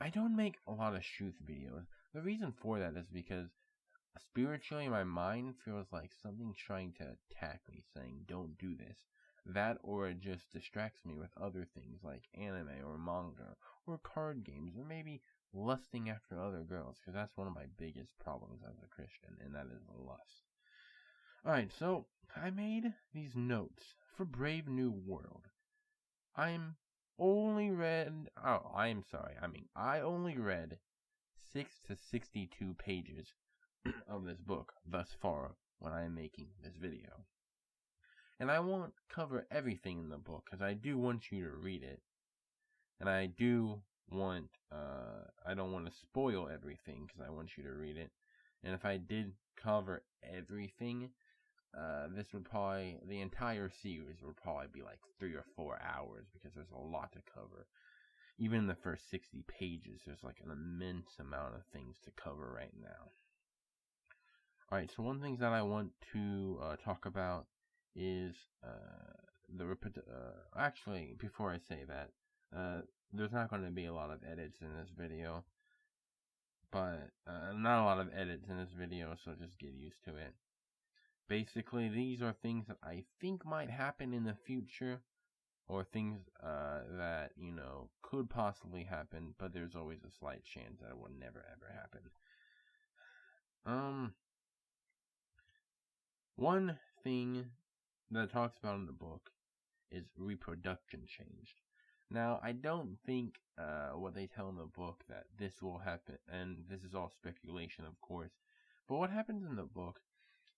I don't make a lot of truth videos. The reason for that is because spiritually my mind feels like something's trying to attack me, saying don't do this. That, or it just distracts me with other things like anime or manga or card games, or maybe lusting after other girls, because that's one of my biggest problems as a Christian, and that is lust. Alright, so I made these notes for Brave New World. I only read 6 to 62 pages of this book thus far when I am making this video. And I won't cover everything in the book, because I do want you to read it. And I do want, I don't want to spoil everything, because I want you to read it. And if I did cover everything, the entire series would probably be like 3 or 4 hours, because there's a lot to cover. Even in the first 60 pages, there's like an immense amount of things to cover right now. Alright, so one thing that I want to talk about is actually, before I say that, there's not going to be a lot of edits in this video. But, not a lot of edits in this video, so just get used to it. Basically, these are things that I think might happen in the future, or things that, could possibly happen, but there's always a slight chance that it will never ever happen. One thing that it talks about in the book is reproduction changed. Now, I don't think what they tell in the book that this will happen, and this is all speculation, of course, but what happens in the book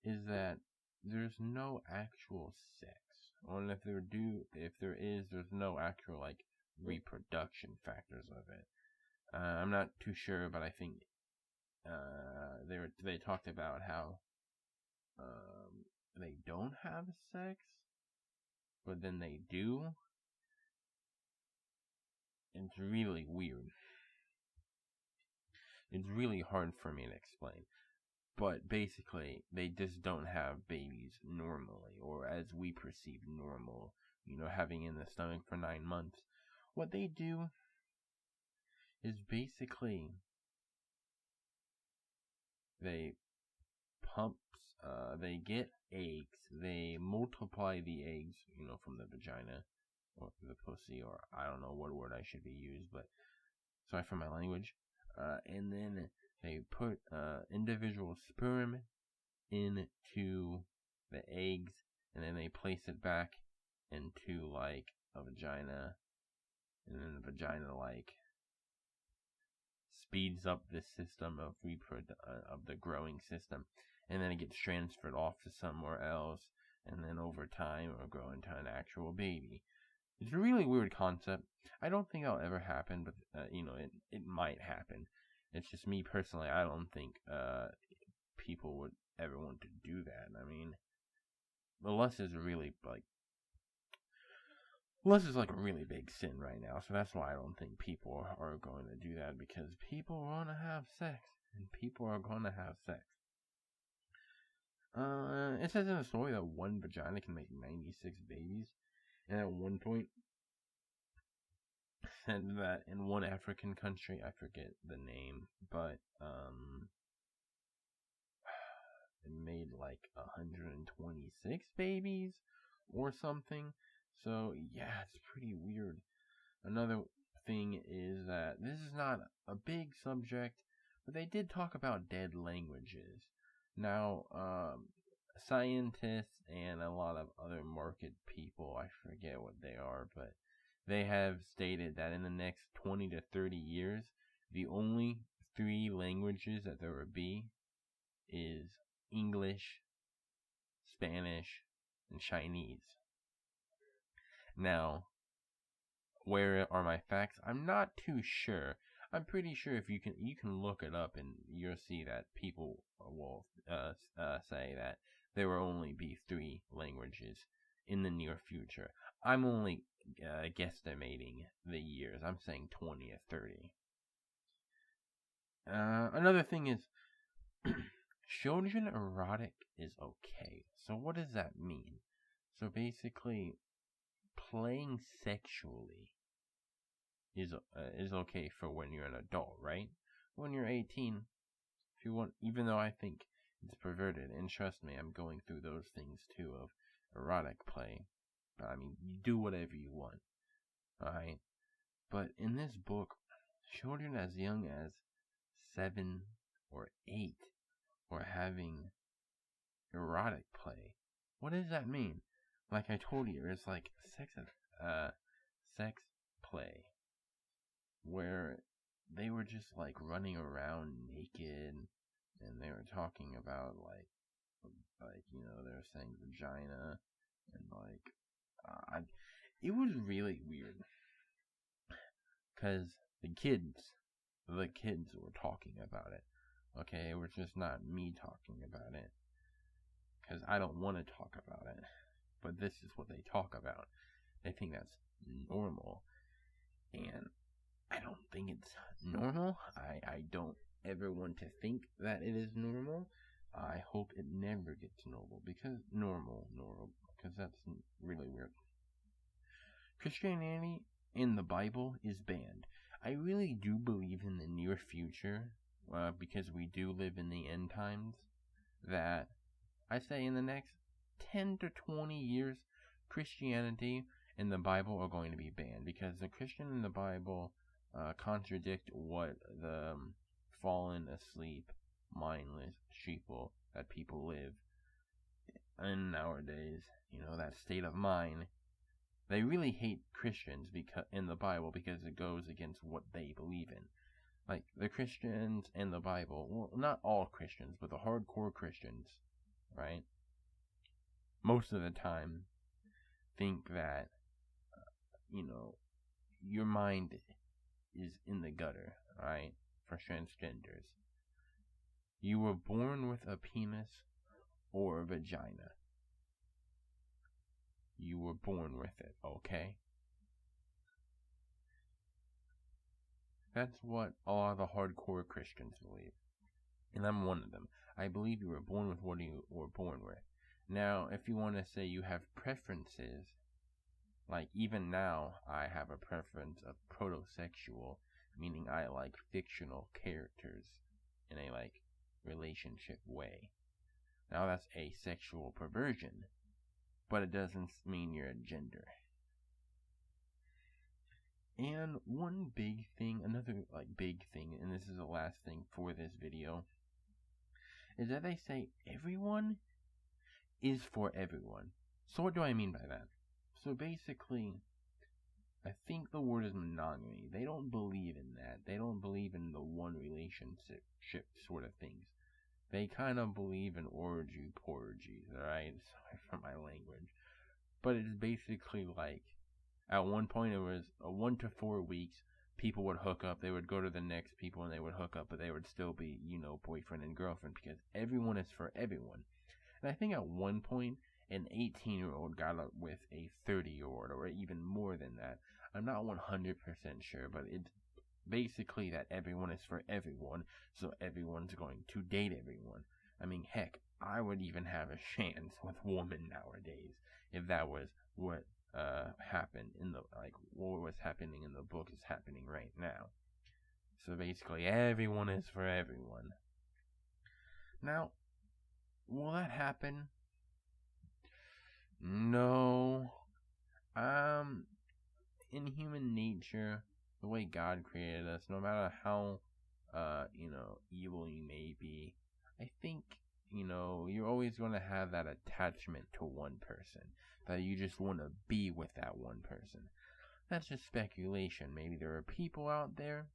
is that there's no actual sex, or if there is, there's no actual, like, reproduction factors of it. I'm not too sure, but I think they talked about how they don't have sex, but then they do. It's really weird. It's really hard for me to explain. But basically, they just don't have babies normally, or as we perceive normal, having in the stomach for 9 months. What they do is basically they get eggs, they multiply the eggs, from the vagina, or the pussy, or I don't know what word I should be used, but sorry for my language, and then they put individual sperm into the eggs, and then they place it back into, like, a vagina, and then the vagina, like, speeds up the system of the growing system, and then it gets transferred off to somewhere else, and then over time it'll grow into an actual baby. It's a really weird concept. I don't think that'll ever happen, but it might happen. It's just me personally. I don't think people would ever want to do that. I mean, the lust is really like a really big sin right now, so that's why I don't think people are going to do that, because people want to have sex, and people are going to have sex. It says in the story that one vagina can make 96 babies, and at one point, said that in one African country, I forget the name, but it made like 126 babies or something. So yeah, it's pretty weird. Another thing is that this is not a big subject, but they did talk about dead languages. Now, scientists and a lot of other market people, I forget what they are, but they have stated that in the next 20 to 30 years, the only 3 languages that there will be is English, Spanish, and Chinese. Now, where are my facts? I'm not too sure. I'm pretty sure if you can look it up, and you'll see that people will say that there will only be 3 languages in the near future. I'm only guesstimating the years. I'm saying 20 or 30. Another thing is, children erotic is okay. So what does that mean? So basically, playing sexually is okay for when you're an adult, right? When you're 18, if you want, even though I think it's perverted, and trust me, I'm going through those things too of erotic play. But I mean, you do whatever you want, alright? But in this book, children as young as 7 or 8 were having erotic play. What does that mean? Like I told you, it's like sex play, where they were just like running around naked, and they were talking about like you know, they were saying vagina, and like it was really weird, cause the kids were talking about it. Okay, it was just not me talking about it, cause I don't want to talk about it, but this is what they talk about. They think that's normal, and I don't think it's normal. I don't ever want to think that it is normal. I hope it never gets normal, because that's really weird. Christianity in the Bible is banned. I really do believe in the near future, because we do live in the end times, that I say in the next 10 to 20 years, Christianity and the Bible are going to be banned, because the Christian in the Bible contradict what the fallen asleep, mindless sheeple that people live in nowadays. You know, that state of mind. They really hate Christians because in the Bible, because it goes against what they believe in. Like the Christians in the Bible, well, not all Christians, but the hardcore Christians, right? Most of the time, think that you know, your mind is in the gutter, right? For transgenders, you were born with a penis or a vagina. You were born with it, okay? That's what a lot of the hardcore Christians believe. And I'm one of them. I believe you were born with what you were born with. Now, if you want to say you have preferences, like even now, I have a preference of protosexual, meaning I like fictional characters in a like relationship way. Now that's a sexual perversion, but it doesn't mean you're a gender. And one big thing, another like big thing, and this is the last thing for this video, is that they say everyone is for everyone. So what do I mean by that? So basically, I think the word is monogamy. They don't believe in that. They don't believe in the one relationship sort of things. They kind of believe in orgies, alright? Sorry for my language. But it's basically like, at one point it was 1 to 4 weeks, people would hook up, they would go to the next people and they would hook up, but they would still be, you know, boyfriend and girlfriend, because everyone is for everyone. And I think at one point, an 18-year-old got up with a 30-year-old, or even more than that. I'm not 100% sure, but it's basically that everyone is for everyone, so everyone's going to date everyone. I mean, heck, I would even have a chance with women nowadays if that was what happened in the, like, what was happening in the book is happening right now. So basically, everyone is for everyone. Now, will that happen? No. In human nature, the way God created us, no matter how, evil you may be, I think, you're always going to have that attachment to one person, that you just want to be with that one person. That's just speculation. Maybe there are people out there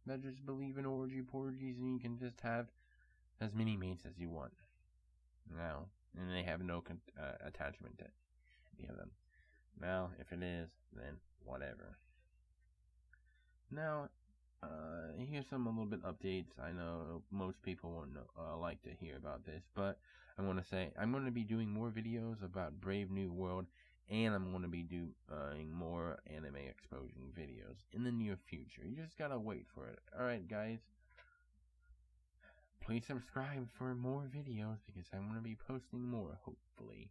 that just believe in orgies, and you can just have as many mates as you want. Now, and they have no attachment to any of them. Well, if it is, then whatever. Now, here's some a little bit updates. I know most people won't like to hear about this, but I want to say I'm going to be doing more videos about Brave New World, and I'm going to be doing more anime exposing videos in the near future. You just gotta wait for it. Alright, guys. Please subscribe for more videos, because I'm going to be posting more, hopefully.